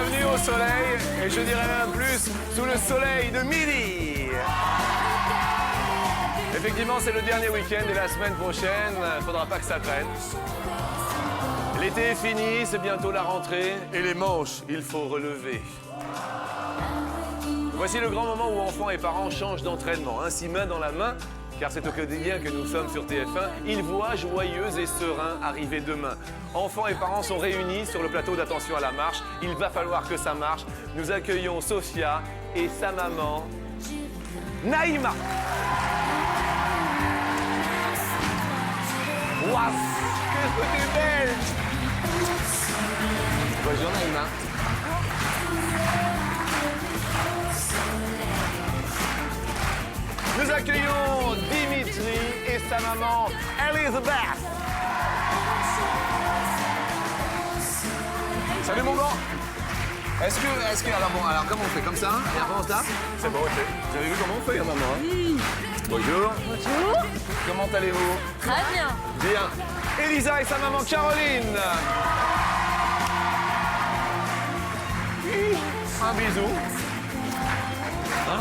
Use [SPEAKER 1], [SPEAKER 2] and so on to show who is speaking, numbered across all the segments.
[SPEAKER 1] Bienvenue au soleil, et je dirais même plus, sous le soleil de midi. Effectivement, c'est le dernier week-end et la semaine prochaine, il faudra pas que ça traîne. L'été est fini, c'est bientôt la rentrée, et les manches, il faut relever. Voici le grand moment où enfants et parents changent d'entraînement, ainsi main dans la main, car c'est au quotidien que nous sommes sur TF1. Ils voient joyeux et sereins arriver demain. Enfants et parents sont réunis sur le plateau d'Attention à la marche. Il va falloir que ça marche. Nous accueillons Sophia et sa maman, Naïma. Waouh, que t'es belle! Bonjour Naïma. Nous accueillons Dimitri et sa maman, Elizabeth. Salut mon grand. Est-ce que, alors comment on fait comme ça? Et après on se tape? C'est bon, ok. Vous avez vu comment on fait, maman? Oui. Bonjour.
[SPEAKER 2] Bonjour.
[SPEAKER 1] Comment allez-vous?
[SPEAKER 2] Très bien.
[SPEAKER 1] Bien. Elisa et sa maman Caroline. Un bisou. Oh.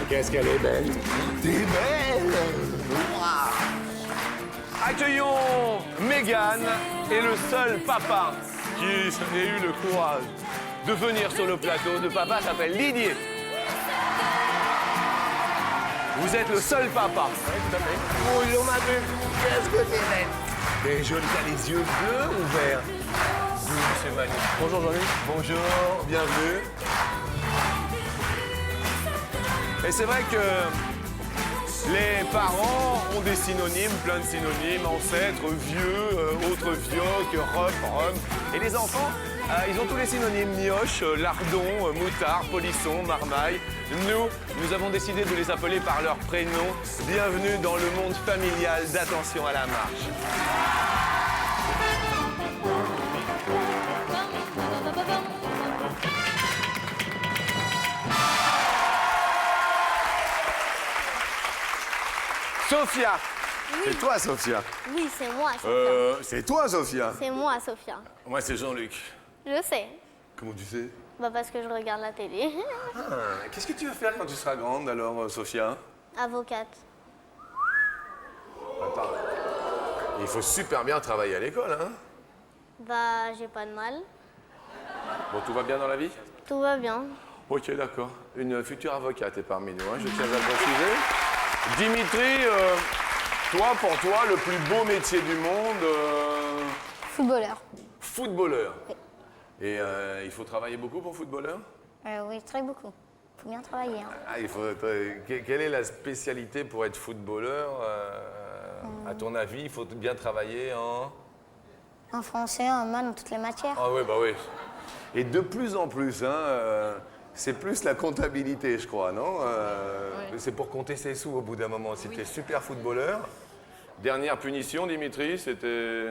[SPEAKER 1] Qu'est-ce qu'elle est belle. T'es belle. Wow. Accueillons Mégane et le seul papa qui ait eu le courage de venir sur le plateau. De papa s'appelle Didier. Vous êtes le seul papa. Oui, tout à fait. Bonjour ma belle. Qu'est-ce que t'es belle. T'es jolie, t'as les yeux bleus ou verts? C'est magnifique. Bonjour Jean-Luc. Bonjour, bienvenue. Et c'est vrai que les parents ont des synonymes, plein de synonymes, ancêtres, vieux, autres vieux, rhum. Et les enfants, ils ont tous les synonymes, mioche, lardon, moutard, polisson, marmaille. Nous avons décidé de les appeler par leur prénom. Bienvenue dans le monde familial d'Attention à la marche. Sophia.
[SPEAKER 3] Oui.
[SPEAKER 1] C'est toi, Sophia.
[SPEAKER 3] Oui, c'est moi, Sophia.
[SPEAKER 1] C'est toi, Sophia.
[SPEAKER 3] C'est moi, Sophia.
[SPEAKER 1] Moi, c'est Jean-Luc.
[SPEAKER 3] Je sais.
[SPEAKER 1] Comment tu sais?
[SPEAKER 3] Bah parce que je regarde la télé.
[SPEAKER 1] Qu'est-ce que tu vas faire quand tu seras grande, alors, Sophia?
[SPEAKER 3] Avocate.
[SPEAKER 1] Attends. Il faut super bien travailler à l'école, hein?
[SPEAKER 3] Bah, j'ai pas de mal.
[SPEAKER 1] Bon, tout va bien dans la vie?
[SPEAKER 3] Tout va bien.
[SPEAKER 1] Ok, d'accord. Une future avocate est parmi nous, hein, je tiens à le préciser. Dimitri, pour toi, le plus beau métier du monde,
[SPEAKER 3] Footballeur.
[SPEAKER 1] footballeur.
[SPEAKER 3] Oui.
[SPEAKER 1] Et il faut travailler beaucoup pour footballeur?
[SPEAKER 3] Oui, très beaucoup. Faut bien travailler. Hein.
[SPEAKER 1] Ah, quelle est la spécialité pour être footballeur? À ton avis, il faut bien travailler en...
[SPEAKER 3] En français, en maths, dans toutes les matières.
[SPEAKER 1] Ah oui, bah oui. Et de plus en plus, hein, c'est plus la comptabilité, je crois, non?
[SPEAKER 2] Oui.
[SPEAKER 1] C'est pour compter ses sous au bout d'un moment. Si tu es super footballeur. Dernière punition, Dimitri, c'était...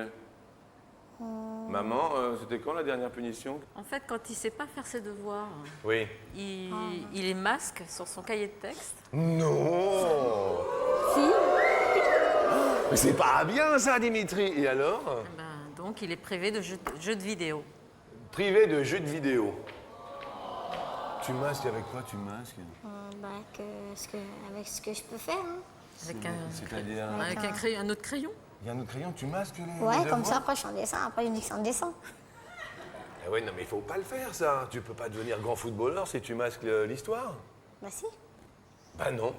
[SPEAKER 1] Maman, c'était quand la dernière punition?
[SPEAKER 2] En fait, quand il ne sait pas faire ses devoirs,
[SPEAKER 1] Oui.
[SPEAKER 2] il est masque sur son cahier de texte.
[SPEAKER 1] Non!
[SPEAKER 2] Si.
[SPEAKER 1] Mais c'est pas bien ça, Dimitri. Et alors?
[SPEAKER 2] Donc, il est privé de jeux de vidéo.
[SPEAKER 1] Privé de jeux de vidéo. Tu masques avec quoi, tu masques?
[SPEAKER 3] Avec ce que je peux faire. Hein.
[SPEAKER 2] Avec
[SPEAKER 1] C'est-à-dire?
[SPEAKER 2] un autre crayon.
[SPEAKER 1] Il y a un autre crayon, tu masques les
[SPEAKER 3] Ouais,
[SPEAKER 1] les
[SPEAKER 3] comme ça,
[SPEAKER 1] devoirs?
[SPEAKER 3] après je suis en dessin, après je dis que c'est en dessin.
[SPEAKER 1] Eh ouais, non mais il faut pas le faire ça. Tu peux pas devenir grand footballeur si tu masques l'histoire.
[SPEAKER 3] Bah si.
[SPEAKER 1] Bah non.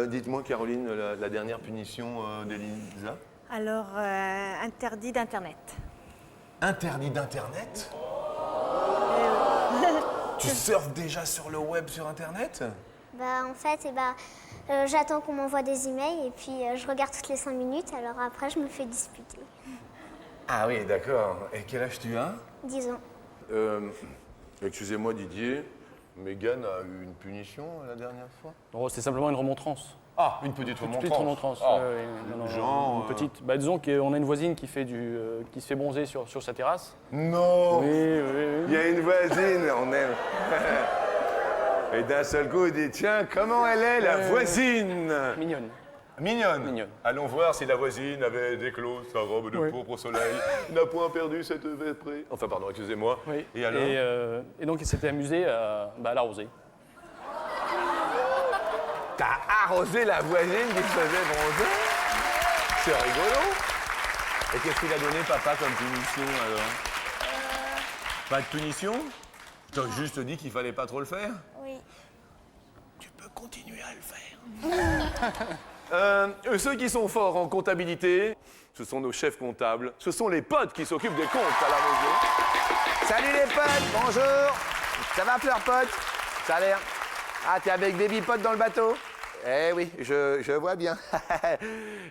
[SPEAKER 1] Dites-moi Caroline, la dernière punition d'Elisa?
[SPEAKER 4] Alors, interdit d'Internet.
[SPEAKER 1] Interdit d'Internet? Tu surfes déjà sur le web, sur Internet?
[SPEAKER 3] Bah en fait, j'attends qu'on m'envoie des emails et puis je regarde toutes les 5 minutes, alors après je me fais disputer.
[SPEAKER 1] Ah oui, d'accord. Et quel âge tu as?
[SPEAKER 3] 10 ans.
[SPEAKER 1] Excusez-moi Didier, Mégane a eu une punition la dernière fois?
[SPEAKER 5] Non, c'est simplement une remontrance.
[SPEAKER 1] Ah, une petite
[SPEAKER 5] Une
[SPEAKER 1] remontrance.
[SPEAKER 5] petite remontrance.
[SPEAKER 1] Ah.
[SPEAKER 5] ouais. Non,
[SPEAKER 1] Genre,
[SPEAKER 5] une petite. Bah, disons qu'on a une voisine qui se fait bronzer sur sa terrasse.
[SPEAKER 1] Non.
[SPEAKER 5] Oui.
[SPEAKER 1] Il y a une voisine, on aime. Et d'un seul coup, il dit, tiens, comment elle est, la voisine?
[SPEAKER 5] Mignonne.
[SPEAKER 1] Mignonne.
[SPEAKER 5] Mignonne.
[SPEAKER 1] Allons voir si la voisine avait déclos sa robe de
[SPEAKER 5] Oui.
[SPEAKER 1] pourpre au soleil. N'a point perdu cette vêprée. Enfin, pardon, excusez-moi.
[SPEAKER 5] Oui.
[SPEAKER 1] Et alors
[SPEAKER 5] Et donc, il s'était amusé à l'arroser.
[SPEAKER 1] T'as arrosé la voisine qui se faisait bronzer? C'est rigolo. Et qu'est-ce qu'il a donné, papa, comme punition, alors? Pas de punition? Je t'ai juste dit qu'il fallait pas trop le faire?
[SPEAKER 3] Oui.
[SPEAKER 1] Tu peux continuer à le faire. Ceux qui sont forts en comptabilité, ce sont nos chefs comptables. Ce sont les potes qui s'occupent des comptes à la maison. Salut les potes, bonjour. Ça va, Fleur Pote? Ça a l'air. Ah, t'es avec Baby Pote dans le bateau? Eh oui, je vois bien.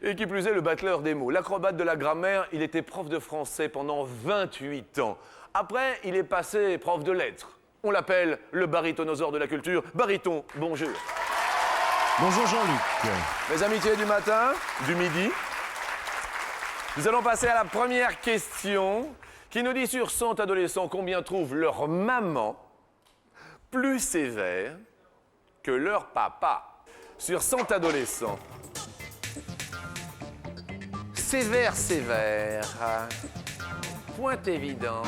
[SPEAKER 1] Et qui plus est, le battleur des mots, l'acrobate de la grammaire, il était prof de français pendant 28 ans. Après, il est passé prof de lettres. On l'appelle le barytonosaure de la culture. Baryton, bonjour.
[SPEAKER 6] Bonjour Jean-Luc.
[SPEAKER 1] Mes amitiés du matin, du midi. Nous allons passer à la première question qui nous dit sur 100 adolescents combien trouvent leur maman plus sévère que leur papa. Sur 100 adolescents. Sévère, sévère. Point évident.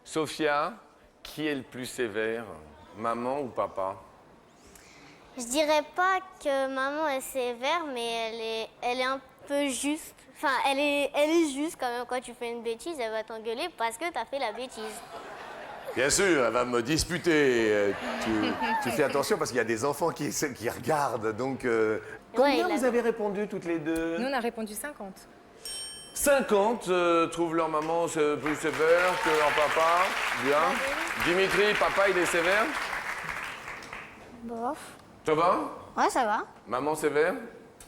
[SPEAKER 1] Sophia, qui est le plus sévère, maman ou papa?
[SPEAKER 3] Je dirais pas que maman est sévère, mais elle est un peu juste. Enfin, elle est juste quand même. Quand tu fais une bêtise, elle va t'engueuler parce que t'as fait la bêtise.
[SPEAKER 1] Bien sûr, elle va me disputer. Tu fais attention parce qu'il y a des enfants qui regardent. Donc, combien vous avez répondu toutes les deux?
[SPEAKER 7] Nous, on a répondu 50.
[SPEAKER 1] 50 trouvent leur maman plus sévère que leur papa. Bien. Dimitri, papa, il est sévère?
[SPEAKER 3] Bof.
[SPEAKER 1] Ça va?
[SPEAKER 3] Ouais, ça va.
[SPEAKER 1] Maman sévère?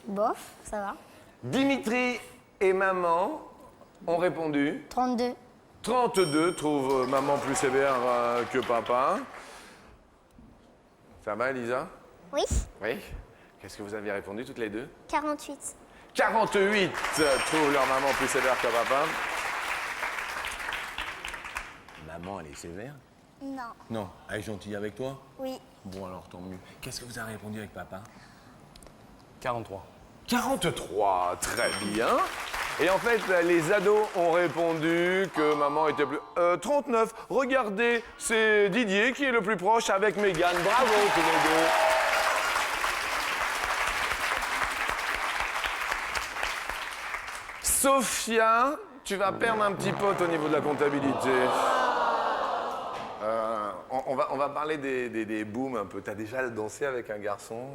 [SPEAKER 3] Bof, ça va.
[SPEAKER 1] Dimitri et maman ont répondu.
[SPEAKER 3] 32.
[SPEAKER 1] 32 trouvent maman plus sévère que papa. Ça va, Elisa?
[SPEAKER 3] Oui.
[SPEAKER 1] Oui. Qu'est-ce que vous avez répondu toutes les deux?
[SPEAKER 3] 48.
[SPEAKER 1] 48 trouvent leur maman plus sévère que papa. Maman, elle est sévère?
[SPEAKER 3] Non.
[SPEAKER 1] Non. Elle est gentille avec toi?
[SPEAKER 3] Oui.
[SPEAKER 1] Bon, alors tant mieux. Qu'est-ce que vous avez répondu avec papa?
[SPEAKER 5] 43.
[SPEAKER 1] 43, très bien. Et en fait, les ados ont répondu que maman était plus... 39, regardez, c'est Didier qui est le plus proche avec Mégane. Bravo tous les deux. Sophia, tu vas perdre un petit pote au niveau de la comptabilité. On va parler des booms un peu. T'as déjà dansé avec un garçon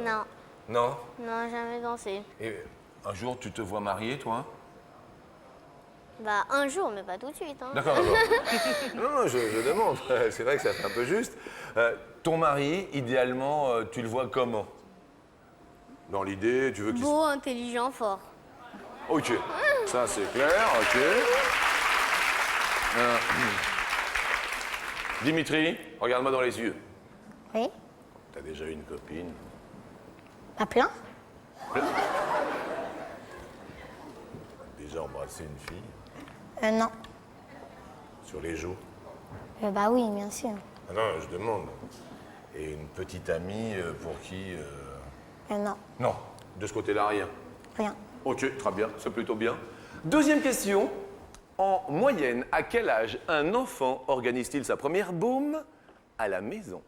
[SPEAKER 3] Non.
[SPEAKER 1] Non?
[SPEAKER 3] Non, jamais dansé.
[SPEAKER 1] Et un jour, tu te vois marié, toi?
[SPEAKER 3] Bah, un jour, mais pas tout de suite. Hein.
[SPEAKER 1] D'accord, d'accord. Non, je demande. C'est vrai que ça fait un peu juste. Ton mari, idéalement, tu le vois comment? Dans l'idée, tu veux qu'il...
[SPEAKER 3] Beau, intelligent, fort.
[SPEAKER 1] Ok, ça c'est clair, ok. Dimitri, regarde-moi dans les yeux.
[SPEAKER 3] Oui.
[SPEAKER 1] T'as déjà eu une copine?
[SPEAKER 3] Pas plein.
[SPEAKER 1] Déjà embrassé une fille?
[SPEAKER 3] Non.
[SPEAKER 1] Sur les joues?
[SPEAKER 3] Bah oui, bien sûr.
[SPEAKER 1] Ah non, je demande. Et une petite amie pour qui...
[SPEAKER 3] Non,
[SPEAKER 1] Non, de ce côté-là, rien.
[SPEAKER 3] rien.
[SPEAKER 1] Ok, très bien, c'est plutôt bien. Deuxième question. En moyenne, à quel âge un enfant organise-t-il sa première boum à la maison?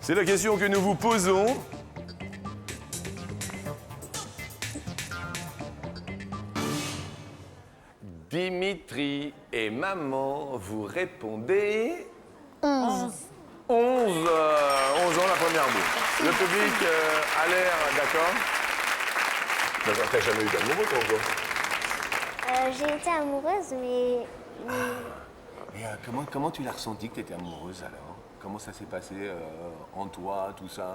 [SPEAKER 1] C'est la question que nous vous posons. Dimitri et maman, vous répondez
[SPEAKER 3] 11.
[SPEAKER 1] 11 ans la première boum. Le public a l'air d'accord. D'accord, t'as jamais eu d'amoureux, toi, encore?
[SPEAKER 3] J'ai été amoureuse, mais
[SPEAKER 1] Et comment tu l'as ressenti que tu étais amoureuse alors? Comment ça s'est passé en toi, tout ça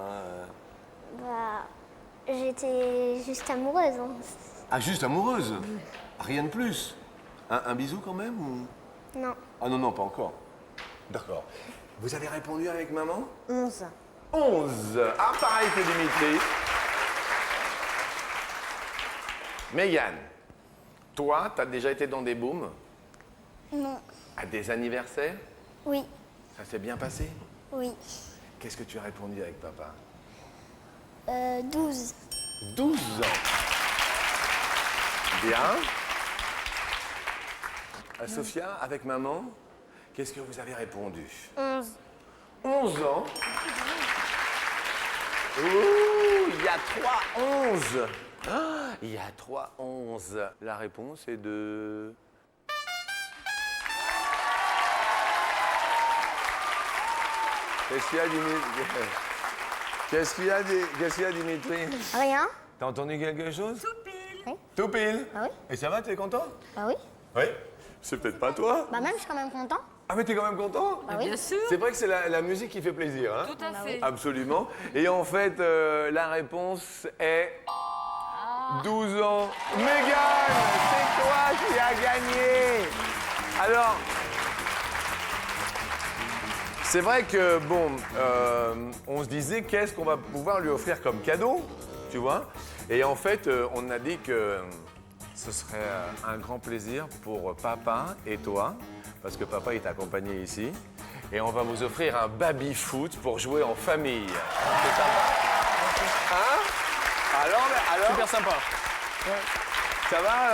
[SPEAKER 3] bah, j'étais juste amoureuse. Hein.
[SPEAKER 1] Ah, juste amoureuse? Rien de plus? Un bisou quand même ou...
[SPEAKER 3] Non.
[SPEAKER 1] Ah non, non, pas encore. D'accord. Vous avez répondu avec maman?
[SPEAKER 4] 11.
[SPEAKER 1] 11. Ah, pareil que Dimitri. Mégane, toi, t'as déjà été dans des booms?
[SPEAKER 3] Non.
[SPEAKER 1] À des anniversaires?
[SPEAKER 3] Oui.
[SPEAKER 1] Ça s'est bien passé?
[SPEAKER 3] Oui.
[SPEAKER 1] Qu'est-ce que tu as répondu avec papa?
[SPEAKER 3] 12.
[SPEAKER 1] 12 ans. Bien. Sophia, avec maman, qu'est-ce que vous avez répondu?
[SPEAKER 3] 11.
[SPEAKER 1] 11 ans. Ouh, il y a 3 11. Ah, il y a 3 11. La réponse est de... Qu'est-ce qu'il y a, Dimitri? Qu'est-ce qu'il y a, Dimitri?
[SPEAKER 3] Rien?
[SPEAKER 1] T'as entendu quelque chose?
[SPEAKER 3] Oui.
[SPEAKER 1] Tout pile.
[SPEAKER 3] Ah oui?
[SPEAKER 1] Et ça va, t'es content?
[SPEAKER 3] Bah oui.
[SPEAKER 1] Oui. C'est peut-être pas toi.
[SPEAKER 3] Bah même, je suis quand même content.
[SPEAKER 1] Ah, mais t'es quand même content?
[SPEAKER 3] Bah oui.
[SPEAKER 2] Bien sûr,
[SPEAKER 1] C'est vrai que c'est la musique qui fait plaisir, hein?
[SPEAKER 2] tout à fait.
[SPEAKER 1] Absolument. Et en fait, la réponse est 12 ans. Mégane, c'est toi qui as gagné. Alors, c'est vrai que, bon, on se disait qu'est-ce qu'on va pouvoir lui offrir comme cadeau, tu vois? Et en fait, on a dit que ce serait un grand plaisir pour papa et toi, parce que papa est accompagné ici. Et on va vous offrir un baby-foot pour jouer en famille. C'est sympa? Hein? Alors,
[SPEAKER 5] Super sympa.
[SPEAKER 1] ça va,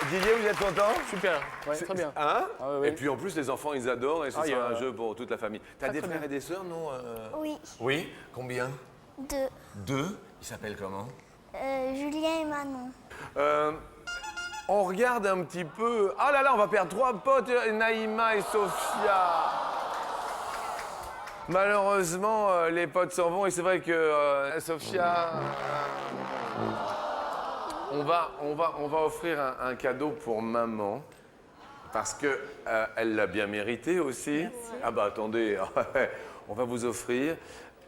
[SPEAKER 1] Didier, vous êtes content?
[SPEAKER 5] Super, ouais, très bien.
[SPEAKER 1] Hein?
[SPEAKER 5] Ah ouais, ouais.
[SPEAKER 1] Et puis en plus, les enfants, ils adorent et ce
[SPEAKER 5] Ah, il y
[SPEAKER 1] sera
[SPEAKER 5] a-
[SPEAKER 1] un jeu pour toute la famille. T'as des frères et des sœurs, non?
[SPEAKER 3] Oui.
[SPEAKER 1] Oui. Combien?
[SPEAKER 3] 2.
[SPEAKER 1] 2. Ils s'appellent comment?
[SPEAKER 3] Julien et Manon.
[SPEAKER 1] On regarde un petit peu. Ah là là, on va perdre 3 potes, Naïma et Sophia. Malheureusement, les potes s'en vont et c'est vrai que Sophia, on va offrir un cadeau pour maman parce que elle l'a bien mérité aussi. Ah bah attendez, on va vous offrir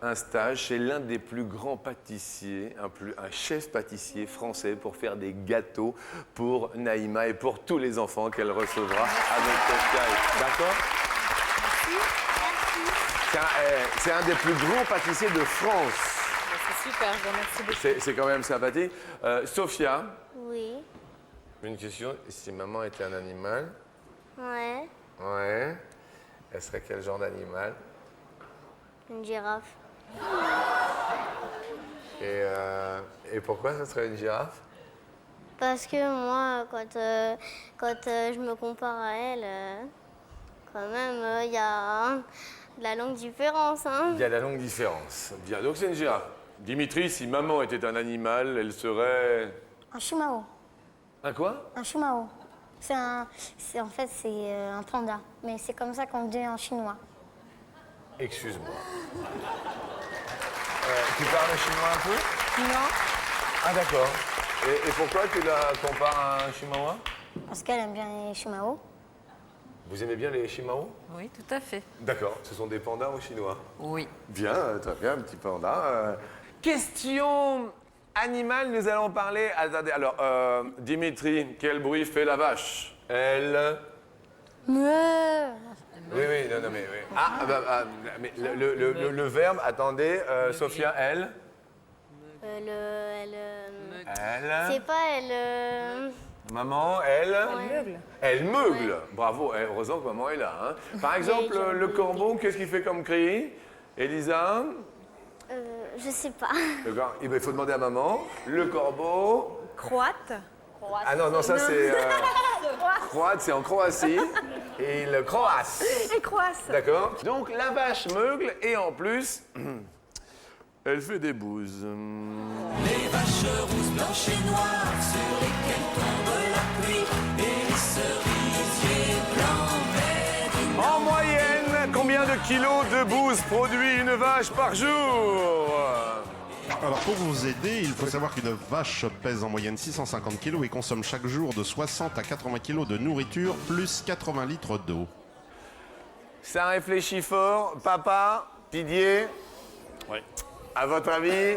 [SPEAKER 1] un stage chez l'un des plus grands pâtissiers, un chef pâtissier français pour faire des gâteaux pour Naïma et pour tous les enfants qu'elle recevra avec Sky. D'accord? C'est un des plus grands pâtissiers de France.
[SPEAKER 2] C'est super, je vous remercie beaucoup.
[SPEAKER 1] C'est quand même sympathique. Sophia,
[SPEAKER 3] Oui.
[SPEAKER 1] une question. Si maman était un animal,
[SPEAKER 3] Ouais.
[SPEAKER 1] ouais, elle serait quel genre d'animal?
[SPEAKER 3] Une girafe.
[SPEAKER 1] Et pourquoi ça serait une girafe?
[SPEAKER 3] Parce que moi, quand je me compare à elle, quand même, il y a de la longue différence. Hein.
[SPEAKER 1] Il y a la longue différence. Bien, donc c'est une girafe. Dimitri, si maman était un animal, elle serait...
[SPEAKER 3] Un chumao.
[SPEAKER 1] Un quoi?
[SPEAKER 3] Un chumao. En fait, c'est un panda. Mais c'est comme ça qu'on dit en chinois.
[SPEAKER 1] Excuse-moi. Tu parles chinois un peu?
[SPEAKER 3] Non.
[SPEAKER 1] Ah d'accord. Et pourquoi tu la compares à un chihuahua?
[SPEAKER 3] Parce qu'elle aime bien les chumao.
[SPEAKER 1] Vous aimez bien les chihuahuas?
[SPEAKER 2] Oui, tout à fait.
[SPEAKER 1] D'accord. Ce sont des pandas au chinois.
[SPEAKER 2] Oui.
[SPEAKER 1] Bien, très bien, un petit panda. Question animale, nous allons parler. Attendez, alors, Dimitri, quel bruit fait la vache? Elle.
[SPEAKER 3] Meuh.
[SPEAKER 1] Oui, non, mais oui. Mais le verbe, attendez, Sophia, elle.
[SPEAKER 3] Elle.
[SPEAKER 1] Elle.
[SPEAKER 3] C'est pas elle.
[SPEAKER 1] Maman, elle.
[SPEAKER 3] Ouais.
[SPEAKER 1] Elle meugle. Bravo, heureusement que maman est là. Hein. Par exemple, le corbeau, qu'est-ce qu'il fait comme cri? Elisa?
[SPEAKER 3] Je sais pas.
[SPEAKER 1] Il faut demander à maman. Le corbeau.
[SPEAKER 4] Croate.
[SPEAKER 1] Ah non, ça c'est. Croate, c'est en Croatie. Et le croasse.
[SPEAKER 4] Et croasse.
[SPEAKER 1] D'accord. Donc la vache meugle et en plus, elle fait des bouses.
[SPEAKER 7] Les vaches rousses, blanches et noires sur lesquelles tombe la pluie et les cerisiers blancs, verts.
[SPEAKER 1] En moyenne, combien de kilos de bouse produit une vache par jour?
[SPEAKER 6] Alors pour vous aider, il faut savoir qu'une vache pèse en moyenne 650 kg et consomme chaque jour de 60 à 80 kg de nourriture plus 80 litres d'eau.
[SPEAKER 1] Ça réfléchit fort. Papa, Didier,
[SPEAKER 5] Oui.
[SPEAKER 1] à votre avis,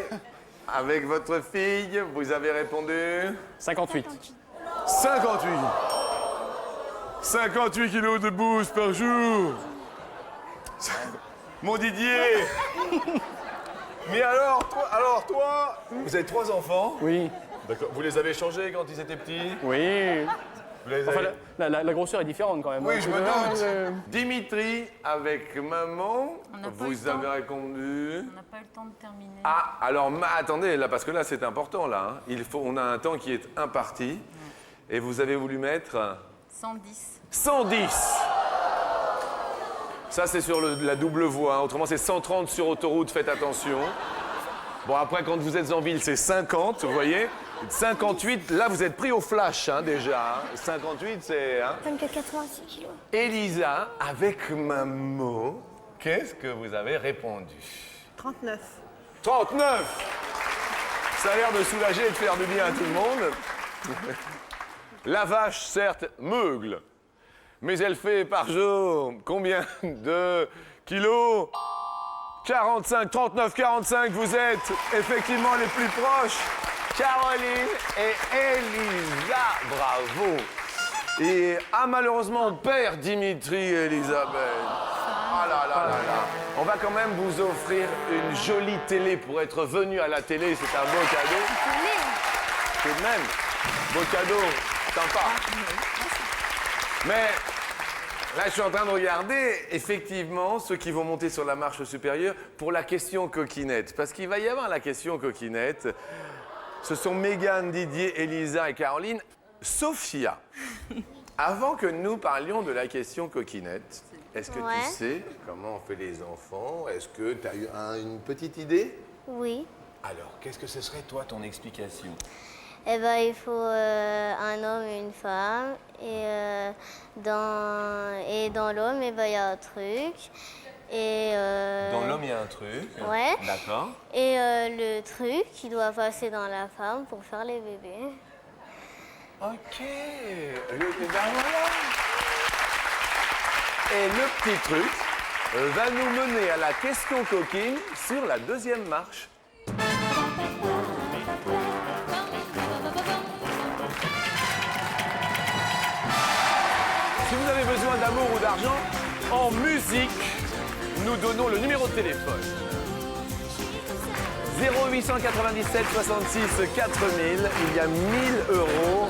[SPEAKER 1] avec votre fille, vous avez répondu
[SPEAKER 5] 58.
[SPEAKER 1] 58. 58 kilos de bouse par jour. Mon Didier. Mais alors toi, vous avez 3 enfants?
[SPEAKER 5] Oui.
[SPEAKER 1] D'accord. Vous les avez changés quand ils étaient petits?
[SPEAKER 5] Oui. Enfin, la grosseur est différente quand même.
[SPEAKER 1] Oui,
[SPEAKER 5] hein.
[SPEAKER 1] je me doute. Dimitri, avec maman,
[SPEAKER 2] On n'a pas eu
[SPEAKER 1] vous
[SPEAKER 2] le temps.
[SPEAKER 1] avez répondu.
[SPEAKER 2] On n'a pas eu le temps de terminer.
[SPEAKER 1] Ah, alors attendez, là, parce que là, c'est important, là. Hein. On a un temps qui est imparti. Et vous avez voulu mettre
[SPEAKER 2] 110.
[SPEAKER 1] 110. Ça, c'est sur la double voie. Hein. Autrement, c'est 130 sur autoroute, faites attention. Bon, après, quand vous êtes en ville, c'est 50, vous voyez. 58, là, vous êtes pris au flash, hein, déjà. Hein. 58, c'est... Hein.
[SPEAKER 3] Comme que 86 kilos.
[SPEAKER 1] Elisa, avec maman, qu'est-ce que vous avez répondu?
[SPEAKER 4] 39.
[SPEAKER 1] 39. Ça a l'air de soulager et de faire du bien à tout le monde. La vache, certes, meugle. Mais elle fait par jour combien de kilos? 45, 39, 45, vous êtes effectivement les plus proches. Caroline et Elisa, bravo. Et malheureusement, on perd Dimitri et Elisabeth. Ah là là là là. On va quand même vous offrir une jolie télé pour être venu à la télé, c'est un beau cadeau. Tout de même, beau cadeau, sympa. Mais là, je suis en train de regarder, effectivement, ceux qui vont monter sur la marche supérieure pour la question coquinette. Parce qu'il va y avoir la question coquinette. Ce sont Mégane, Didier, Elisa et Caroline. Sophia, avant que nous parlions de la question coquinette, est-ce que
[SPEAKER 3] Ouais.
[SPEAKER 1] tu sais comment on fait les enfants? Est-ce que tu as eu une petite idée?
[SPEAKER 3] Oui.
[SPEAKER 1] Alors, qu'est-ce que ce serait, toi, ton explication?
[SPEAKER 3] Eh ben, il faut un homme et une femme. Et dans l'homme, eh ben, il y a un truc. Et,
[SPEAKER 1] Dans l'homme, il y a un truc.
[SPEAKER 3] Ouais.
[SPEAKER 1] D'accord.
[SPEAKER 3] Et le truc qui doit passer dans la femme pour faire les bébés.
[SPEAKER 1] Ok. Ben voilà. Et le petit truc va nous mener à la question coquine sur la deuxième marche. Si vous avez besoin d'amour ou d'argent, en musique, nous donnons le numéro de téléphone. 0897 66 4000. Il y a 1000 €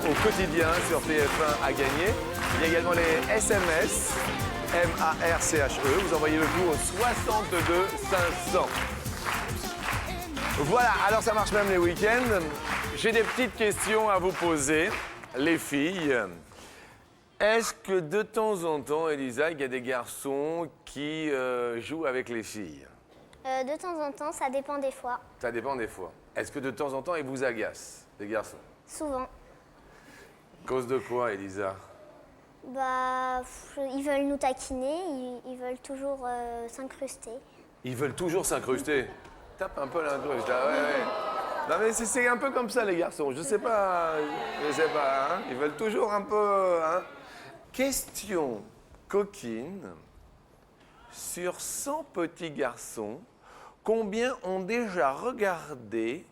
[SPEAKER 1] au quotidien sur TF1 à gagner. Il y a également les SMS, M-A-R-C-H-E. Vous envoyez le tout au 62 500. Voilà, alors ça marche même les week-ends. J'ai des petites questions à vous poser, les filles. Est-ce que de temps en temps, Elisa, il y a des garçons qui jouent avec les filles?
[SPEAKER 3] De temps en temps, ça dépend des fois.
[SPEAKER 1] Ça dépend des fois. Est-ce que de temps en temps, ils vous agacent, les garçons?
[SPEAKER 3] Souvent.
[SPEAKER 1] Cause de quoi, Elisa?
[SPEAKER 3] Bah, ils veulent nous taquiner, ils veulent toujours s'incruster.
[SPEAKER 1] Ils veulent toujours s'incruster. Tape un peu l'incruste, là, ouais. Non, mais c'est un peu comme ça, les garçons. Je sais pas, hein. Ils veulent toujours un peu, hein. Question coquine. Sur 100 petits garçons, combien ont déjà regardé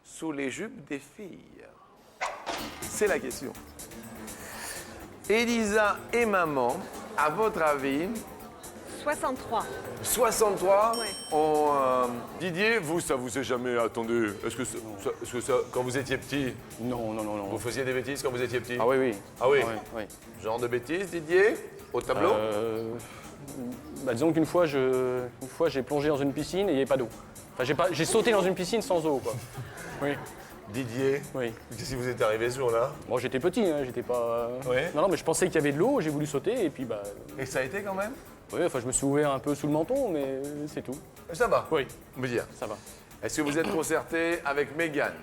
[SPEAKER 1] sous les jupes des filles? C'est la question. Elisa et maman, à votre avis,
[SPEAKER 4] 63.
[SPEAKER 1] 63
[SPEAKER 4] Ouais.
[SPEAKER 1] Didier, vous, ça vous est jamais attendu? Est-ce que ça, quand vous étiez petit,
[SPEAKER 5] Non, non, non, non.
[SPEAKER 1] vous faisiez des bêtises quand vous étiez petit?
[SPEAKER 5] Ah oui, oui.
[SPEAKER 1] Ah oui?
[SPEAKER 5] Ouais, ouais.
[SPEAKER 1] Genre de bêtises, Didier? Au tableau?
[SPEAKER 5] Bah, disons qu'une fois, j'ai plongé dans une piscine et il n'y avait pas d'eau. Enfin, j'ai sauté dans une piscine sans eau, quoi. Oui,
[SPEAKER 1] Didier,
[SPEAKER 5] oui.
[SPEAKER 1] qu'est-ce qui vous est arrivé ce jour-là?
[SPEAKER 5] Moi, j'étais petit, hein, j'étais pas...
[SPEAKER 1] Ouais.
[SPEAKER 5] Non, non, mais je pensais qu'il y avait de l'eau, j'ai voulu sauter et puis, bah...
[SPEAKER 1] Et ça a été quand même?
[SPEAKER 5] Oui, enfin, je me suis ouvert un peu sous le menton, mais c'est tout.
[SPEAKER 1] Ça va?
[SPEAKER 5] Oui,
[SPEAKER 1] On peut dire.
[SPEAKER 5] ça va.
[SPEAKER 1] Est-ce que vous êtes concerté avec Mégane?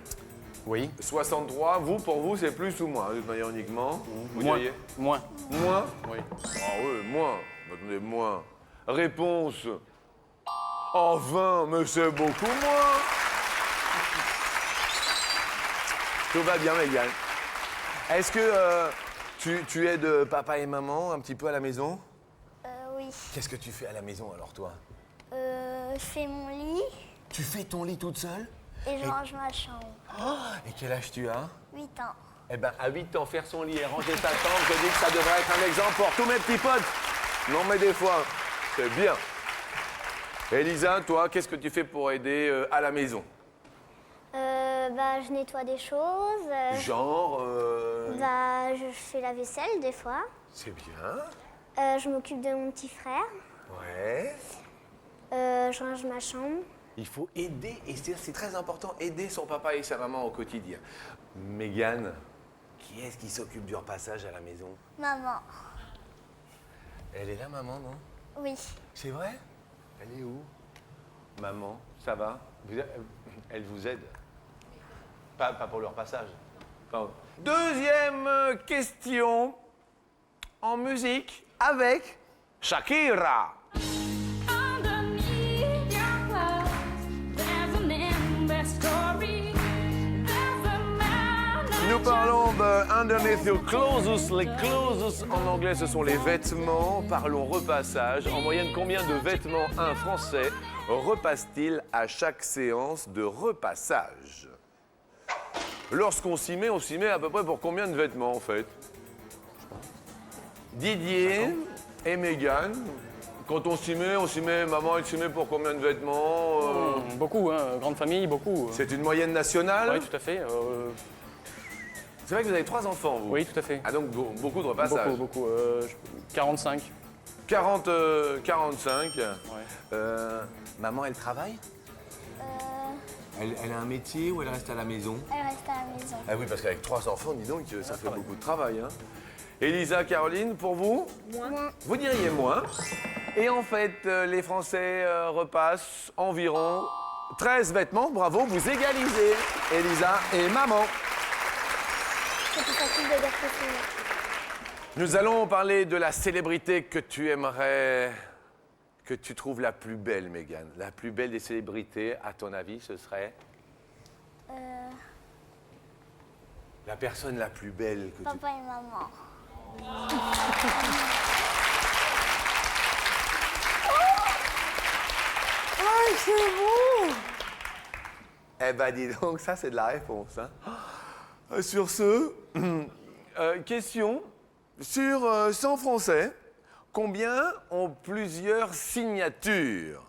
[SPEAKER 5] Oui.
[SPEAKER 1] 63, pour vous, c'est plus ou moins, de toute manière uniquement? Vous
[SPEAKER 5] Moins.
[SPEAKER 1] diriez?
[SPEAKER 5] Moins.
[SPEAKER 1] Moins?
[SPEAKER 5] Oui.
[SPEAKER 1] Ah oui, moins. Attendez, moins. Réponse. En 20, mais c'est beaucoup moins. Tout va bien, Mégane. Est-ce que tu aides papa et maman un petit peu à la maison?
[SPEAKER 3] Oui.
[SPEAKER 1] Qu'est-ce que tu fais à la maison alors, toi?
[SPEAKER 3] Je fais mon lit
[SPEAKER 1] Tu fais ton lit toute seule?
[SPEAKER 3] et je range ma chambre.
[SPEAKER 1] Et quel âge tu as?
[SPEAKER 3] 8 ans.
[SPEAKER 1] Eh ben, à 8 ans, faire son lit et ranger sa chambre, je dis que ça devrait être un exemple pour tous mes petits potes. Non, mais des fois, c'est bien. Elisa, toi, qu'est-ce que tu fais pour aider à la maison?
[SPEAKER 3] Je nettoie des choses.
[SPEAKER 1] Genre,
[SPEAKER 3] Je fais la vaisselle des fois.
[SPEAKER 1] c'est bien.
[SPEAKER 3] Je m'occupe de mon petit frère.
[SPEAKER 1] Ouais.
[SPEAKER 3] Je range ma chambre.
[SPEAKER 1] Il faut aider, et c'est très important, aider son papa et sa maman au quotidien. Mégane, qui est-ce qui s'occupe du repassage à la maison?
[SPEAKER 3] Maman.
[SPEAKER 1] Elle est là, maman, non?
[SPEAKER 3] Oui.
[SPEAKER 1] C'est vrai? Elle est où? Maman, ça va? Elle vous aide? Pas pour le repassage. Pardon. Deuxième question en musique avec Shakira.
[SPEAKER 8] Underneath your clothes, there's an endless story. There's a man.
[SPEAKER 1] Nous parlons de Underneath Your Clothes. Les clothes en anglais ce sont les vêtements. Parlons repassage. En moyenne, combien de vêtements un Français repasse-t-il à chaque séance de repassage? Lorsqu'on s'y met, on s'y met à peu près pour combien de vêtements en fait? Didier et Mégane, quand on s'y met, maman elle s'y met pour combien de vêtements?
[SPEAKER 5] Beaucoup, hein, grande famille, beaucoup.
[SPEAKER 1] C'est une moyenne nationale?
[SPEAKER 5] Oui, tout à fait.
[SPEAKER 1] C'est vrai que vous avez 3 enfants, vous?
[SPEAKER 5] Oui, tout à fait.
[SPEAKER 1] Ah donc beaucoup de repassage?
[SPEAKER 5] Beaucoup. 45.
[SPEAKER 1] 45.
[SPEAKER 5] Ouais.
[SPEAKER 1] Maman, elle travaille? Elle a un métier ou elle reste à la maison?
[SPEAKER 3] Elle reste à la maison.
[SPEAKER 1] Ah oui, parce qu'avec 3 enfants, dis donc, ça fait beaucoup de travail. Hein. Elisa, Caroline, pour vous?
[SPEAKER 3] Moins.
[SPEAKER 1] Vous diriez moins. Et en fait, les Français repassent environ 13 vêtements. Bravo, vous égalisez, Elisa et maman.
[SPEAKER 3] C'est plus facile de dire que c'est moi.
[SPEAKER 1] Nous allons parler de la célébrité que tu aimerais, que tu trouves la plus belle, Mégane. La plus belle des célébrités, à ton avis, ce serait? La personne la plus belle que tu...
[SPEAKER 3] Papa et maman.
[SPEAKER 1] Ah, c'est bon! Eh ben, dis donc, ça, c'est de la réponse. Hein. Sur ce, question sur 100 Français, combien ont plusieurs signatures?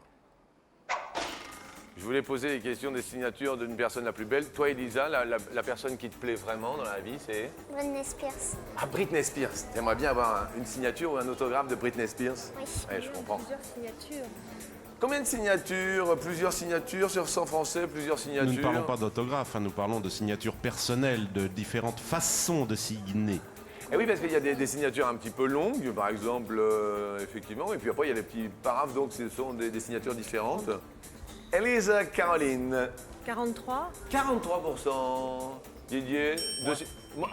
[SPEAKER 1] Je voulais poser les questions des signatures d'une personne la plus belle. Toi, Elisa, la personne qui te plaît vraiment dans la vie, c'est?
[SPEAKER 3] Britney Spears.
[SPEAKER 1] Ah, Britney Spears. T'aimerais bien avoir une signature ou un autographe de Britney Spears?
[SPEAKER 3] Oui.
[SPEAKER 1] Ouais, je comprends.
[SPEAKER 4] Plusieurs signatures.
[SPEAKER 1] Combien de signatures? Plusieurs signatures sur 100 Français, plusieurs signatures?
[SPEAKER 6] Nous ne parlons pas d'autographe, hein, nous parlons de signatures personnelles, de différentes façons de signer.
[SPEAKER 1] Eh oui, parce qu'il y a des signatures un petit peu longues, par exemple, effectivement, et puis après, il y a les petits paraphes, donc ce sont des signatures différentes. Elisa, Caroline,
[SPEAKER 4] 43.
[SPEAKER 1] 43%. Didier,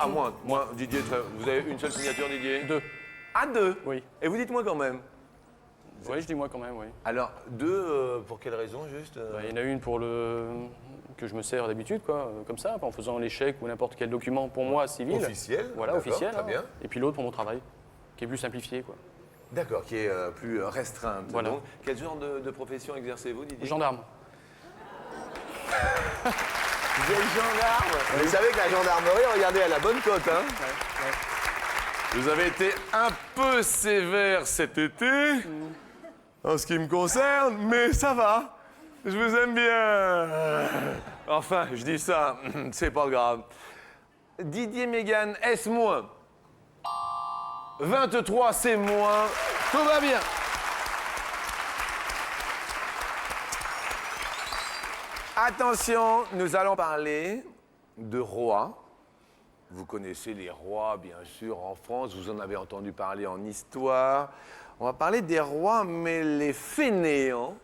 [SPEAKER 1] moins. Didier, vous avez une seule signature, Didier?
[SPEAKER 5] 2.
[SPEAKER 1] À 2?
[SPEAKER 5] Oui.
[SPEAKER 1] Et vous dites moi quand même?
[SPEAKER 5] Oui, je dis moi quand même, oui.
[SPEAKER 1] Alors, 2, pour quelle raison, juste?
[SPEAKER 5] Il y en a une pour que je me sers d'habitude, quoi, comme ça, en faisant l'échec ou n'importe quel document pour moi civil.
[SPEAKER 1] Officiel?
[SPEAKER 5] Voilà,
[SPEAKER 1] D'accord,
[SPEAKER 5] officiel.
[SPEAKER 1] très
[SPEAKER 5] hein.
[SPEAKER 1] bien.
[SPEAKER 5] Et puis l'autre pour mon travail, qui est plus simplifié, quoi.
[SPEAKER 1] D'accord, qui est plus restreinte.
[SPEAKER 5] Voilà.
[SPEAKER 1] Donc, quel genre de profession exercez-vous, Didier?
[SPEAKER 5] Gendarme.
[SPEAKER 1] Vous êtes gendarme. Vous savez que la gendarmerie, regardez, elle a la bonne cote, hein? Vous avez été un peu sévère cet été, en ce qui me concerne, mais ça va. Je vous aime bien. Enfin, je dis ça, c'est pas grave. Didier, Mégane, est-ce moins? 23, c'est moins. Tout va bien. Attention, nous allons parler de rois. Vous connaissez les rois, bien sûr, en France. Vous en avez entendu parler en histoire. On va parler des rois, mais les fainéants.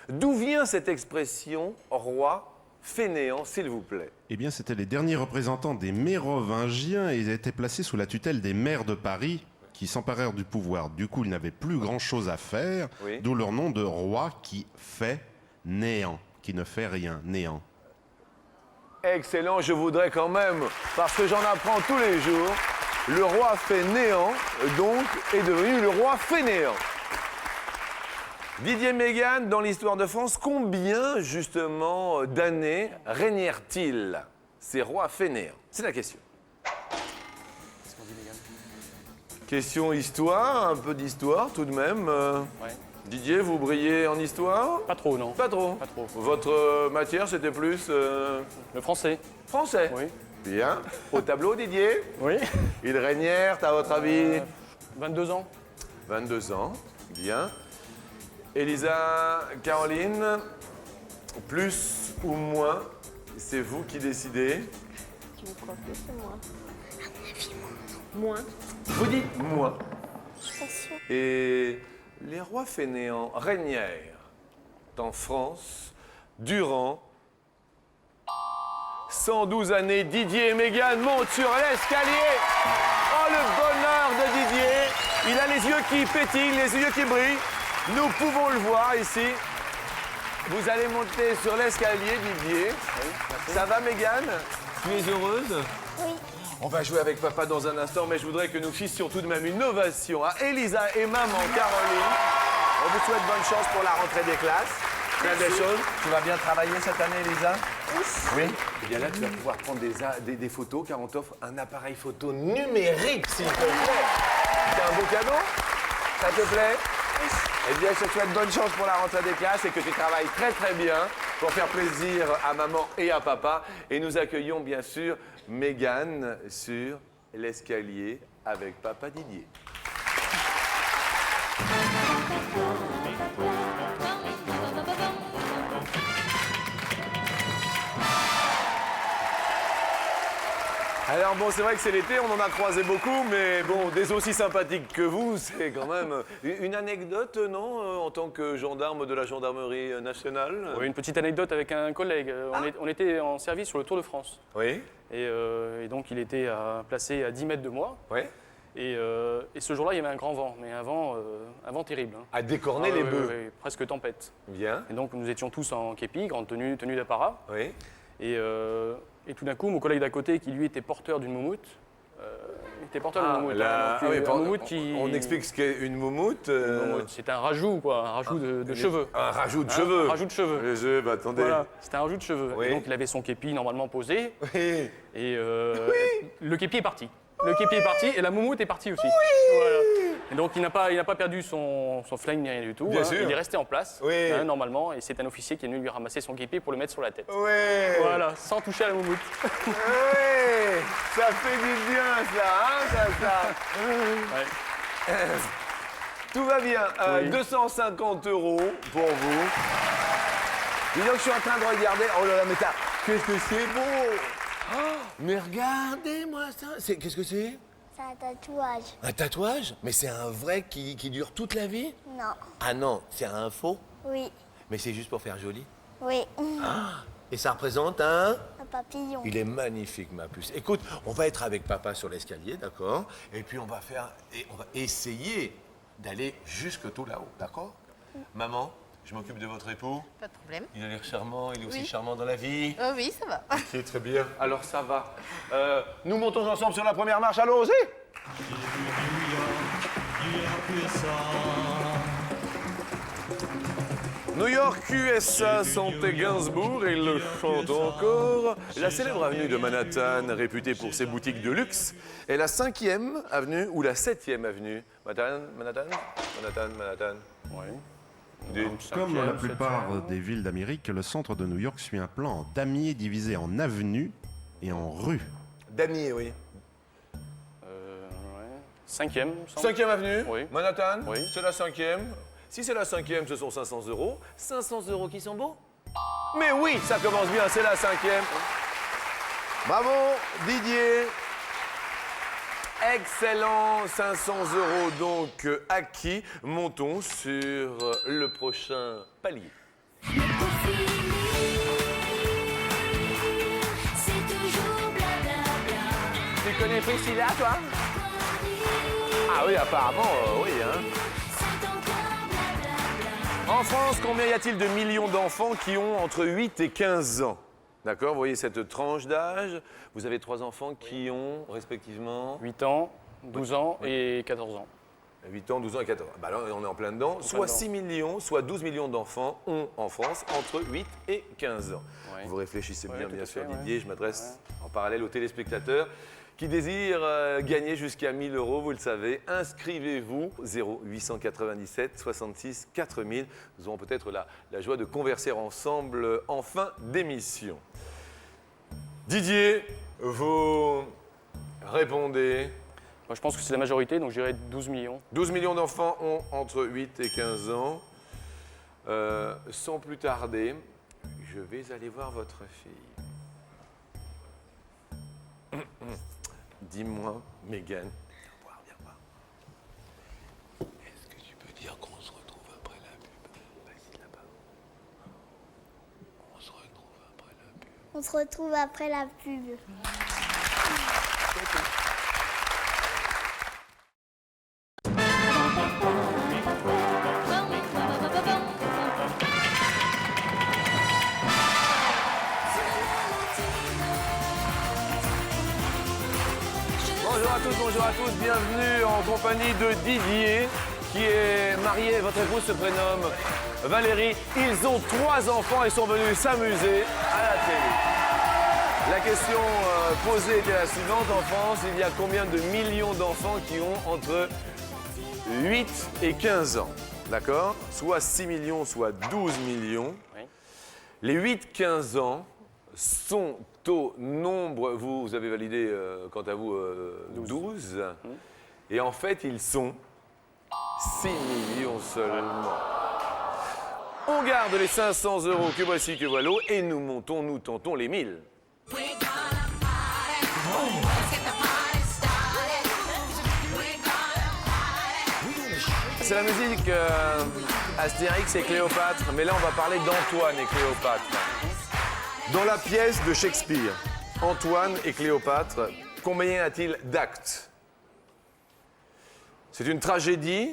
[SPEAKER 1] D'où vient cette expression « roi fainéant », s'il vous plaît?
[SPEAKER 6] Eh bien, c'était les derniers représentants des Mérovingiens et ils étaient placés sous la tutelle des maires de Paris qui s'emparèrent du pouvoir. Du coup, ils n'avaient plus grand-chose à faire,
[SPEAKER 1] Oui.
[SPEAKER 6] d'où leur nom de roi qui fait néant, qui ne fait rien, néant.
[SPEAKER 1] Excellent, je voudrais quand même, parce que j'en apprends tous les jours, le roi fait néant, donc, est devenu le roi fainéant. Didier, Mégane, dans l'histoire de France, combien, justement, d'années régnèrent-ils ces rois fainéants? C'est la question. Question histoire, un peu d'histoire tout de même.
[SPEAKER 5] Ouais.
[SPEAKER 1] Didier, vous brillez en histoire?
[SPEAKER 5] Pas trop, non.
[SPEAKER 1] Pas trop.
[SPEAKER 5] Pas trop.
[SPEAKER 1] Votre matière, c'était plus
[SPEAKER 5] Le français.
[SPEAKER 1] français?
[SPEAKER 5] Oui.
[SPEAKER 1] Bien. Au tableau, Didier?
[SPEAKER 5] Oui.
[SPEAKER 1] Île Régnière, à votre avis?
[SPEAKER 5] 22 ans.
[SPEAKER 1] 22 ans. Bien. Elisa, Caroline, plus ou moins, c'est vous qui décidez.
[SPEAKER 4] Tu me crois plus que moi? Moins.
[SPEAKER 1] Vous dites moi.
[SPEAKER 3] Je suis pas sûre.
[SPEAKER 1] Et les rois fainéants régnèrent en France durant 112 années. Didier et Mégane montent sur l'escalier. Oh, le bonheur de Didier. Il a les yeux qui pétillent, les yeux qui brillent. Nous pouvons le voir ici. Vous allez monter sur l'escalier, Didier. Ça va, Mégane? Tu es heureuse?
[SPEAKER 3] Oui.
[SPEAKER 1] On va jouer avec papa dans un instant, mais je voudrais que nous fissions tout de même une ovation à Elisa et maman Caroline. On vous souhaite bonne chance pour la rentrée des classes. Plein de choses. Tu vas bien travailler cette année, Elisa? Oui. Et bien là, tu vas pouvoir prendre des photos, car on t'offre un appareil photo numérique, s'il te plaît. C'est un beau cadeau? Ça te plaît? Eh bien, je te souhaite bonne chance pour la rentrée des classes et que tu travailles très très bien pour faire plaisir à maman et à papa. Et nous accueillons bien sûr Mégane sur l'escalier avec papa Didier. Alors bon, c'est vrai que c'est l'été, on en a croisé beaucoup, mais bon, des aussi sympathiques que vous, c'est quand même une anecdote, non, en tant que gendarme de la gendarmerie nationale?
[SPEAKER 5] Oui, une petite anecdote avec un collègue. On était en service sur le Tour de France.
[SPEAKER 1] Oui.
[SPEAKER 5] Et donc, il était placé à 10 mètres de moi.
[SPEAKER 1] Oui.
[SPEAKER 5] Et ce jour-là, il y avait un grand vent, mais un vent terrible. Hein.
[SPEAKER 1] À décorner
[SPEAKER 5] Ah,
[SPEAKER 1] les
[SPEAKER 5] oui,
[SPEAKER 1] bœufs.
[SPEAKER 5] oui, oui, presque tempête.
[SPEAKER 1] Bien.
[SPEAKER 5] Et donc, nous étions tous en képi, grande tenue d'apparat.
[SPEAKER 1] Oui.
[SPEAKER 5] Et tout d'un coup, mon collègue d'à côté, qui lui était porteur d'une moumoute, il était porteur d'une moumoute.
[SPEAKER 1] Là,
[SPEAKER 5] Donc,
[SPEAKER 1] oui,
[SPEAKER 5] un moumoute qui...
[SPEAKER 1] on explique ce qu'est une moumoute.
[SPEAKER 5] Une moumoute, c'est un rajout, quoi, un rajout de cheveux.
[SPEAKER 1] Un rajout de
[SPEAKER 5] Hein,
[SPEAKER 1] cheveux.
[SPEAKER 5] Un rajout de cheveux.
[SPEAKER 1] Les cheveux, bah, attendez.
[SPEAKER 5] Voilà, c'était un rajout de cheveux.
[SPEAKER 1] Oui.
[SPEAKER 5] Et donc, il avait son képi normalement posé.
[SPEAKER 1] Oui.
[SPEAKER 5] Et le képi est parti. Le képi est parti et la moumoute est partie aussi. Voilà. Et donc il n'a pas perdu son flingue ni rien du tout.
[SPEAKER 1] Bien sûr.
[SPEAKER 5] Il est resté en place,
[SPEAKER 1] Oui.
[SPEAKER 5] normalement, et c'est un officier qui est venu lui ramasser son képi pour le mettre sur la tête.
[SPEAKER 1] Oui.
[SPEAKER 5] Voilà, sans toucher à la moumoute.
[SPEAKER 1] Oui. Ça fait du bien, ça, hein, ça.
[SPEAKER 5] Ouais.
[SPEAKER 1] Tout va bien.
[SPEAKER 5] Oui.
[SPEAKER 1] 250 € pour vous. Dis donc, je suis en train de regarder. Oh là là, mais qu'est-ce que c'est beau! Oh, mais regardez-moi ça. Qu'est-ce que c'est?
[SPEAKER 3] C'est un tatouage.
[SPEAKER 1] Un tatouage? Mais c'est un vrai qui dure toute la vie?
[SPEAKER 3] Non.
[SPEAKER 1] Ah non, c'est un faux?
[SPEAKER 3] Oui.
[SPEAKER 1] Mais c'est juste pour faire joli.
[SPEAKER 3] Oui.
[SPEAKER 1] Et ça représente un?
[SPEAKER 3] Un papillon.
[SPEAKER 1] Il est magnifique, ma puce. Écoute, on va être avec papa sur l'escalier, d'accord? Et puis on va essayer d'aller jusque tout là-haut, d'accord? Maman, je m'occupe de votre époux.
[SPEAKER 2] Pas de problème.
[SPEAKER 1] Il a l'air charmant, il est aussi
[SPEAKER 2] Oui.
[SPEAKER 1] charmant dans la vie.
[SPEAKER 2] Oh oui, ça va.
[SPEAKER 1] Ok, très bien. Alors ça va. Nous montons ensemble sur la première marche, allons-y! New York, USA, Santé Gainsbourg, et il le chante encore. La célèbre avenue de Manhattan, réputée pour ses boutiques de luxe, est la 5e avenue ou la 7e avenue? Manhattan.
[SPEAKER 5] Ouais.
[SPEAKER 6] Comme la
[SPEAKER 5] 5e,
[SPEAKER 6] plupart
[SPEAKER 5] 7e.
[SPEAKER 6] des villes d'Amérique, le centre de New York suit un plan en damier divisé en avenues et en rues.
[SPEAKER 1] Damier, oui.
[SPEAKER 5] Ouais. 5e, me semble.
[SPEAKER 1] 5e avenue,
[SPEAKER 5] Oui.
[SPEAKER 1] Manhattan,
[SPEAKER 5] Oui.
[SPEAKER 1] c'est la 5e. Si c'est la 5e, ce sont 500 €. 500 € qui sont beaux? Mais oui, ça commence bien, c'est la 5e. Bravo, Didier. Excellent, 500 € donc acquis. Montons sur le prochain palier.
[SPEAKER 7] C'est toujours blablabla.
[SPEAKER 1] Tu connais Priscilla, toi? Ah oui, apparemment, oui. Hein.
[SPEAKER 7] C'est encore blablabla.
[SPEAKER 1] En France, combien y a-t-il de millions d'enfants qui ont entre 8 et 15 ans? D'accord, vous voyez cette tranche d'âge. Vous avez 3 enfants qui ont respectivement
[SPEAKER 5] 8 ans, 12 ans et 14 ans.
[SPEAKER 1] 8 ans, 12 ans et 14 ans. Bah là, on est en plein dedans. Soit 6 millions, soit 12 millions d'enfants ont en France entre 8 et 15 ans.
[SPEAKER 5] Ouais.
[SPEAKER 1] Vous réfléchissez
[SPEAKER 5] Ouais,
[SPEAKER 1] bien,
[SPEAKER 5] tout
[SPEAKER 1] bien
[SPEAKER 5] à
[SPEAKER 1] sûr,
[SPEAKER 5] fait,
[SPEAKER 1] Didier.
[SPEAKER 5] ouais.
[SPEAKER 1] Je m'adresse en parallèle aux téléspectateurs qui désirent gagner jusqu'à 1 000 €, vous le savez, inscrivez-vous 0897 66 4000. Nous aurons peut-être la joie de converser ensemble en fin d'émission. Didier, vous répondez.
[SPEAKER 5] Moi, je pense que c'est la majorité, donc je dirais 12 millions.
[SPEAKER 1] 12 millions d'enfants ont entre 8 et 15 ans. Sans plus tarder, je vais aller voir votre fille. Dis-moi, Mégane. Viens voir. Est-ce que tu peux dire qu'on se retrouve après la pub? Vas-y, là-bas. On se retrouve après la pub.
[SPEAKER 3] On se retrouve après la pub.
[SPEAKER 1] Bonjour à tous, bienvenue en compagnie de Didier, qui est marié, votre épouse se prénomme Valérie. Ils ont 3 enfants et sont venus s'amuser à la télé. La question posée était la suivante, en France, il y a combien de millions d'enfants qui ont entre 8 et 15 ans? D'accord? Soit 6 millions, soit 12 millions.
[SPEAKER 5] Oui.
[SPEAKER 1] Les 8-15 ans sont au nombre, vous avez validé quant à vous 12. Et en fait, ils sont 6 millions seulement. On garde les 500 € que voici, que voilà, et nous tentons les 1000. C'est la musique Astérix et Cléopâtre, mais là on va parler d'Antoine et Cléopâtre. Dans la pièce de Shakespeare, Antoine et Cléopâtre, combien a-t-il d'actes? C'est une tragédie.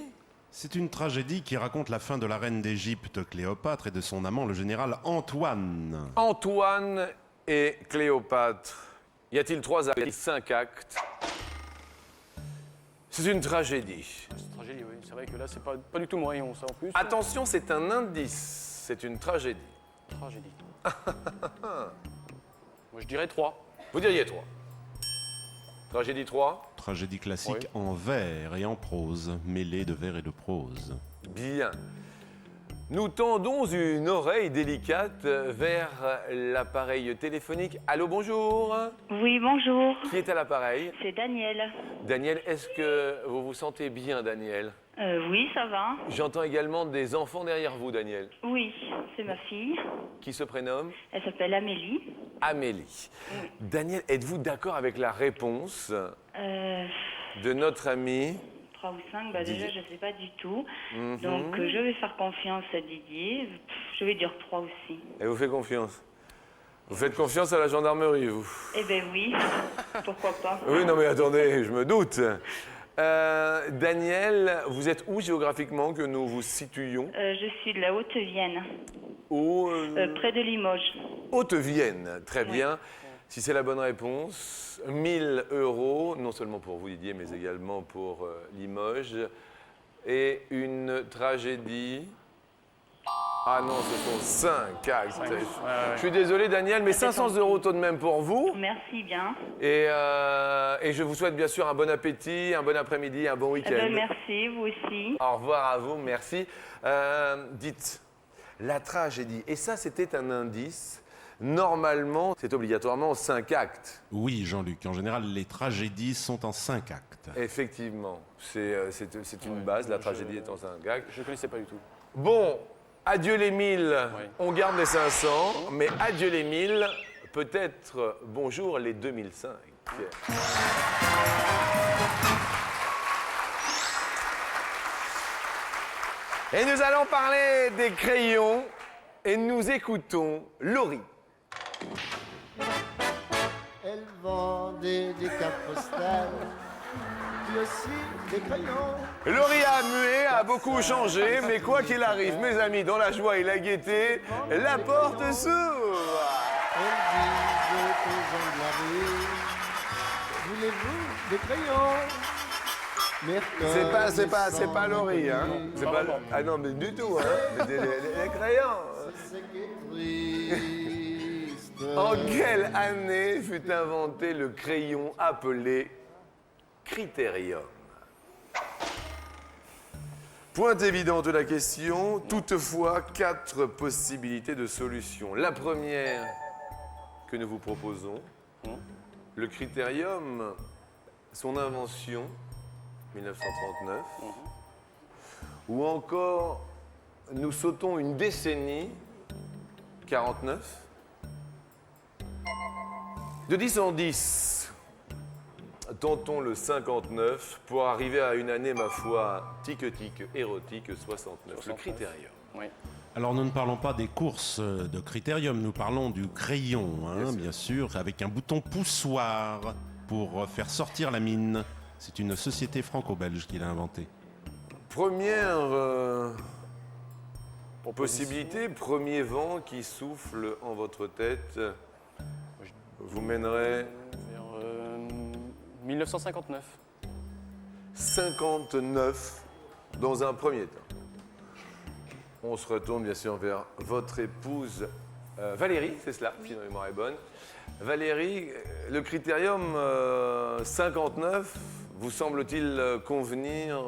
[SPEAKER 6] C'est une tragédie qui raconte la fin de la reine d'Égypte, Cléopâtre, et de son amant, le général Antoine.
[SPEAKER 1] Antoine et Cléopâtre. Y a-t-il 3 actes, 5 actes? C'est une tragédie.
[SPEAKER 5] C'est une tragédie, oui. C'est vrai que là, c'est pas du tout mon rayon, ça en plus.
[SPEAKER 1] Attention, c'est un indice. C'est une tragédie.
[SPEAKER 5] Tragédie. Moi, je dirais 3.
[SPEAKER 1] Vous diriez 3. Tragédie 3.
[SPEAKER 6] Tragédie classique
[SPEAKER 5] Oui.
[SPEAKER 6] en vers et en prose, mêlée de vers et de prose.
[SPEAKER 1] Bien. Nous tendons une oreille délicate vers l'appareil téléphonique. Allô, bonjour.
[SPEAKER 9] Oui, bonjour.
[SPEAKER 1] Qui est à l'appareil?
[SPEAKER 9] C'est Daniel.
[SPEAKER 1] Daniel, est-ce que vous vous sentez bien, Daniel?
[SPEAKER 9] Oui, ça va.
[SPEAKER 1] J'entends également des enfants derrière vous, Daniel.
[SPEAKER 9] Oui, c'est ma fille.
[SPEAKER 1] Qui se prénomme?
[SPEAKER 9] Elle s'appelle Amélie.
[SPEAKER 1] Amélie. Daniel, êtes-vous d'accord avec la réponse
[SPEAKER 9] Euh,
[SPEAKER 1] de notre ami?
[SPEAKER 9] 3 ou 5, bah déjà,
[SPEAKER 1] Didier.
[SPEAKER 9] je ne sais pas du tout. Donc, je vais faire confiance à Didier. Je vais dire 3 aussi.
[SPEAKER 1] Elle vous fait confiance? Vous faites confiance à la gendarmerie, vous?
[SPEAKER 9] Eh ben oui, pourquoi pas.
[SPEAKER 1] Oui, non mais attendez, je me doute. Daniel, vous êtes où géographiquement que nous vous situions?
[SPEAKER 9] Je suis de la Haute-Vienne,
[SPEAKER 1] Au
[SPEAKER 9] près de Limoges.
[SPEAKER 1] Haute-Vienne, très bien. Si c'est la bonne réponse, 1 000 €, non seulement pour vous Didier, mais également pour Limoges. Et une tragédie. Ah non, ce sont 5 actes. Je suis désolé Daniel, mais 500 € tout de même pour vous.
[SPEAKER 9] Merci bien.
[SPEAKER 1] Et je vous souhaite bien sûr un bon appétit, un bon après-midi, un bon
[SPEAKER 9] Eh
[SPEAKER 1] week-end.
[SPEAKER 9] ben, merci, vous aussi.
[SPEAKER 1] Au revoir à vous, merci. Dites, la tragédie, et ça c'était un indice, normalement c'est obligatoirement 5 actes.
[SPEAKER 6] Oui, Jean-Luc, en général, les tragédies sont en 5 actes.
[SPEAKER 1] Effectivement, c'est une base, la tragédie est en 5 actes.
[SPEAKER 5] Je ne connaissais pas du tout.
[SPEAKER 1] Bon, adieu les 1000,
[SPEAKER 5] Oui.
[SPEAKER 1] on garde les 500, mais adieu les 1000, peut-être bonjour les 2005. Et nous allons parler des crayons et nous écoutons Laurie.
[SPEAKER 10] Elle vendait des cartes postales, puis aussi des crayons.
[SPEAKER 1] Laurie a mué, a beaucoup changé, mais quoi qu'il arrive, mes amis, dans la joie et la gaieté, la porte s'ouvre.
[SPEAKER 10] Elle disait aux gens de la rue, voulez-vous des crayons?
[SPEAKER 1] C'est pas Laurie, hein. C'est pas, ah non, mais du tout, hein. Mais les crayons.
[SPEAKER 10] C'est ce qui est triste.
[SPEAKER 1] En quelle année fut inventé le crayon appelé Critérium? Pointe évidente de la question, toutefois 4 possibilités de solution. La première que nous vous proposons, le Critérium, son invention, 1939, ou encore nous sautons une décennie, 49. De 10 en 10, tentons le 59 pour arriver à une année, ma foi, tic-tic, érotique, 69, le Critérium.
[SPEAKER 5] Oui.
[SPEAKER 6] Alors nous ne parlons pas des courses de Critérium, nous parlons du crayon, hein, bien sûr, avec un bouton poussoir pour faire sortir la mine. C'est une société franco-belge qui l'a inventé.
[SPEAKER 1] Première possibilité, premier vent qui souffle en votre tête, vous mènerait
[SPEAKER 5] Vers 1959.
[SPEAKER 1] 59 dans un premier temps. On se retourne bien sûr vers votre épouse Valérie, c'est cela, si ma mémoire est bonne. Valérie, le Critérium 59 vous semble-t-il convenir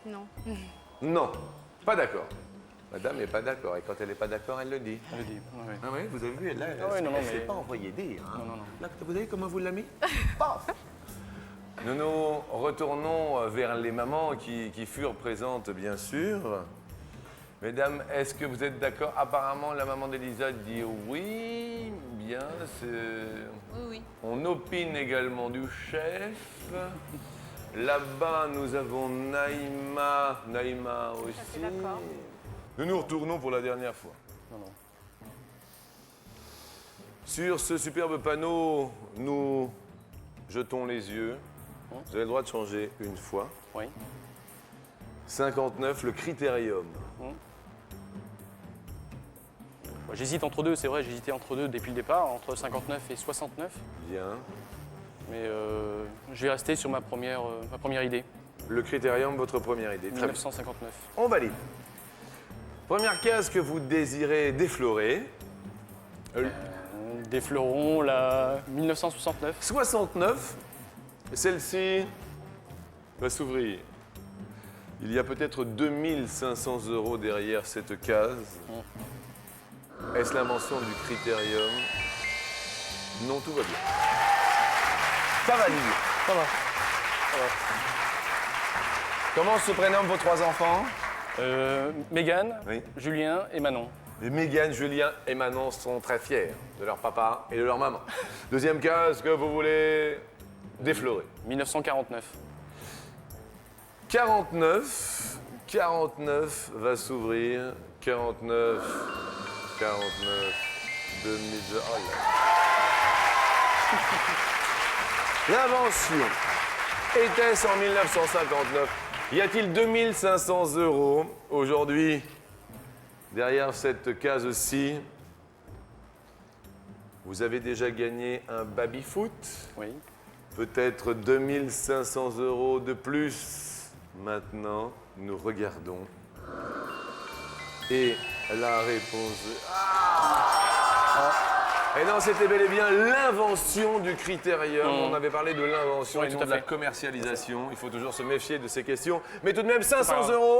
[SPEAKER 2] Non.
[SPEAKER 1] Non, pas d'accord. Madame n'est pas d'accord et quand elle n'est pas d'accord, elle le dit.
[SPEAKER 5] Elle le dit. Oui.
[SPEAKER 1] Ah oui, vous avez vu, elle
[SPEAKER 5] Ah ouais, non, non,
[SPEAKER 1] s'est
[SPEAKER 5] mais-
[SPEAKER 1] pas envoyé dire. Hein.
[SPEAKER 5] Non.
[SPEAKER 1] Là, vous avez comment vous l'a mis Paf. Nous nous retournons vers les mamans qui furent présentes, bien sûr. Mesdames, est-ce que vous êtes d'accord? Apparemment, la maman d'Elisa dit oui. Bien,
[SPEAKER 2] Oui.
[SPEAKER 1] on opine également du chef. Là-bas, nous avons Naïma. Naïma aussi.
[SPEAKER 2] d'accord.
[SPEAKER 1] Nous nous retournons pour la dernière fois.
[SPEAKER 5] Non.
[SPEAKER 1] Sur ce superbe panneau, nous jetons les yeux. Vous avez le droit de changer une fois.
[SPEAKER 5] Oui.
[SPEAKER 1] 59, le Critérium.
[SPEAKER 5] J'hésite entre deux, c'est vrai, j'hésitais entre deux depuis le départ, entre 59 et 69.
[SPEAKER 1] Bien.
[SPEAKER 5] Mais je vais rester sur ma première idée,
[SPEAKER 1] Le Critérium, votre première idée. Très bien.
[SPEAKER 5] 1959.
[SPEAKER 1] On valide. Première case que vous désirez déflorer.
[SPEAKER 5] Des fleurons, la 1969.
[SPEAKER 1] 69. Celle-ci va s'ouvrir. Il y a peut-être 2500 € derrière cette case. Est-ce l'invention du Critérium? Non, tout va bien. Ça valide.
[SPEAKER 5] Ça va.
[SPEAKER 1] Comment se prénomment vos 3 enfants?
[SPEAKER 5] Mégane,
[SPEAKER 1] Oui.
[SPEAKER 5] Julien et Manon.
[SPEAKER 1] Et Mégane, Julien et Manon sont très fiers de leur papa et de leur maman. Deuxième case que vous voulez déflorer.
[SPEAKER 5] 1949.
[SPEAKER 1] 49 va s'ouvrir. 49, 2000. Oh là. L'invention était-ce en 1959? Y a-t-il 2500 € aujourd'hui derrière cette case-ci? Vous avez déjà gagné un baby-foot?
[SPEAKER 5] Oui.
[SPEAKER 1] Peut-être 2500 € de plus. Maintenant, nous regardons. Et la réponse... Et non, c'était bel et bien l'invention du Critérium. On avait parlé de l'invention
[SPEAKER 5] Oui,
[SPEAKER 1] et
[SPEAKER 5] tout
[SPEAKER 1] non
[SPEAKER 5] à
[SPEAKER 1] de la
[SPEAKER 5] fait.
[SPEAKER 1] commercialisation. Il faut toujours se méfier de ces questions. Mais tout de même, 500
[SPEAKER 5] grave.
[SPEAKER 1] €.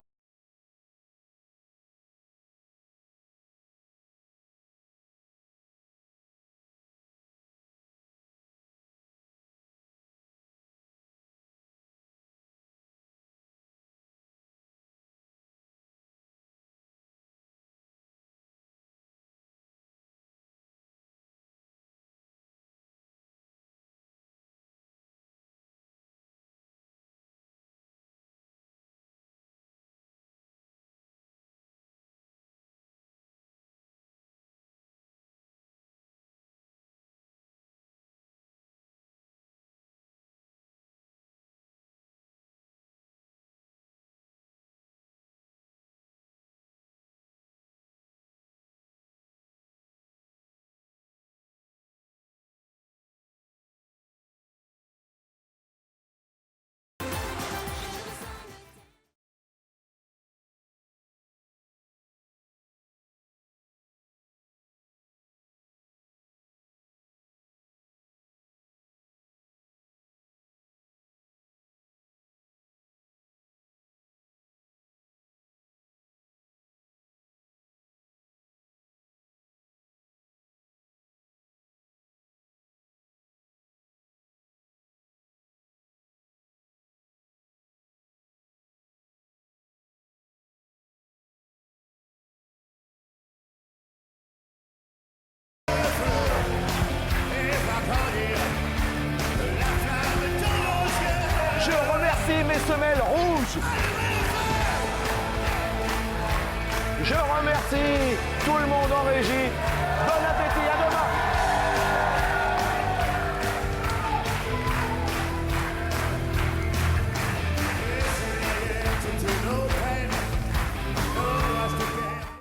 [SPEAKER 10] rouge.
[SPEAKER 1] Je remercie tout le monde en régie. Bon appétit à